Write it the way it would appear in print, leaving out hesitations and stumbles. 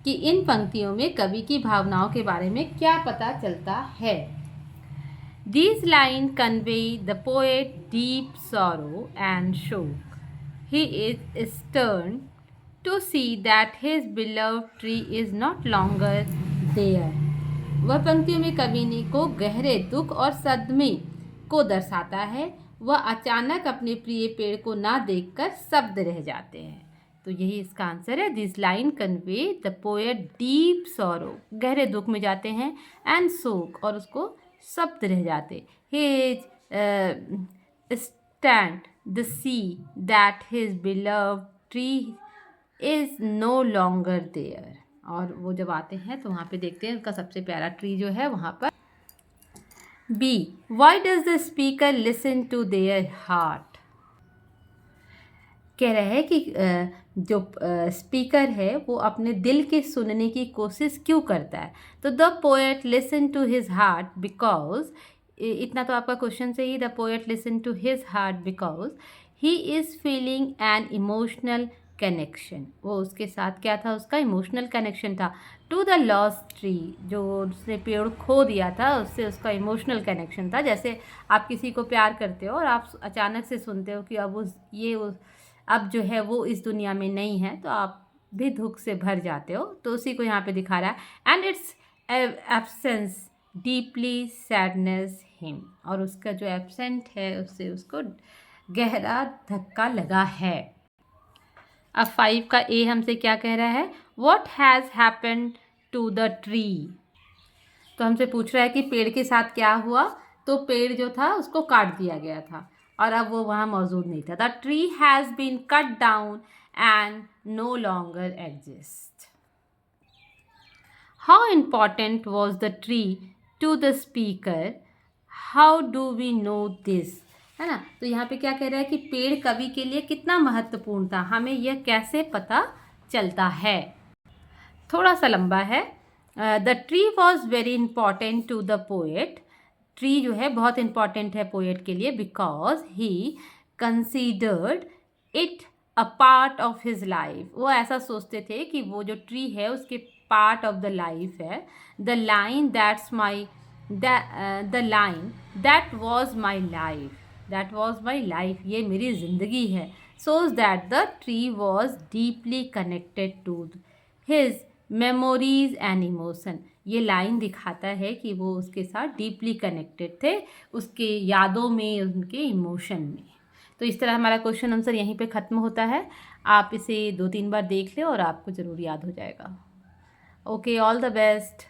कि इन पंक्तियों में कवि की भावनाओं के बारे में क्या पता चलता है। These lines convey the poet's deep sorrow and shock. He is stern to see that his beloved tree is not longer there. वह पंक्तियों में कवि ने को गहरे दुख और सदमे को दर्शाता है। वह अचानक अपने प्रिय पेड़ को ना देखकर स्तब्ध रह जाते हैं। तो यही इसका आंसर है। This line convey the poet deep sorrow, गहरे दुख में जाते हैं, एंड शोक, और उसको स्तब्ध रह जाते। He stand the see that his beloved tree is no longer there. और वो जब आते हैं तो वहाँ पे देखते हैं उनका सबसे प्यारा ट्री जो है वहाँ पर। B, why does the speaker listen to their heart. कह रहे हैं कि जो स्पीकर है वो अपने दिल के सुनने की कोशिश क्यों करता है। तो the poet listen to his heart because, इतना तो आपका क्वेश्चन से ही, the poet listen to his heart because he is feeling an emotional connection. वो उसके साथ क्या था, उसका इमोशनल कनेक्शन था। टू द लॉस्ट ट्री, जो उसने पेड़ खो दिया था उससे उसका इमोशनल कनेक्शन था। जैसे आप किसी को प्यार करते हो और आप अचानक से सुनते हो कि अब जो है वो इस दुनिया में नहीं है, तो आप भी दुख से भर जाते हो। तो उसी को यहाँ पे दिखा रहा है। And it's absence deeply sadness him, और उसका जो एब्सेंट है उससे उसको गहरा धक्का लगा है। अब 5 का ए हमसे क्या कह रहा है, what has happened to the tree. तो हमसे पूछ रहा है कि पेड़ के साथ क्या हुआ। तो पेड़ जो था उसको काट दिया गया था और अब वो वहाँ मौजूद नहीं था। The tree has been cut down and no longer exist. How important was the tree to the speaker, how do we know this, है ना। तो यहाँ पे क्या कह रहा है कि पेड़ कवि के लिए कितना महत्वपूर्ण था, हमें यह कैसे पता चलता है। थोड़ा सा लंबा है। The tree was very important to the poet. Tree जो है बहुत इंपॉर्टेंट है पोएट के लिए, because he considered it a part of his life. वो ऐसा सोचते थे कि वो जो ट्री है उसके पार्ट ऑफ द लाइफ है। The line that's my the line that was my life, that was my life, ये मेरी ज़िंदगी है। Shows that the tree was deeply connected to his memories and emotion. ये line दिखाता है कि वो उसके साथ डीपली कनेक्टेड थे, उसके यादों में, उनके इमोशन में। तो इस तरह हमारा क्वेश्चन आंसर यहीं पे ख़त्म होता है। आप इसे 2-3 बार देख लें और आपको ज़रूर याद हो जाएगा। Okay, all the best.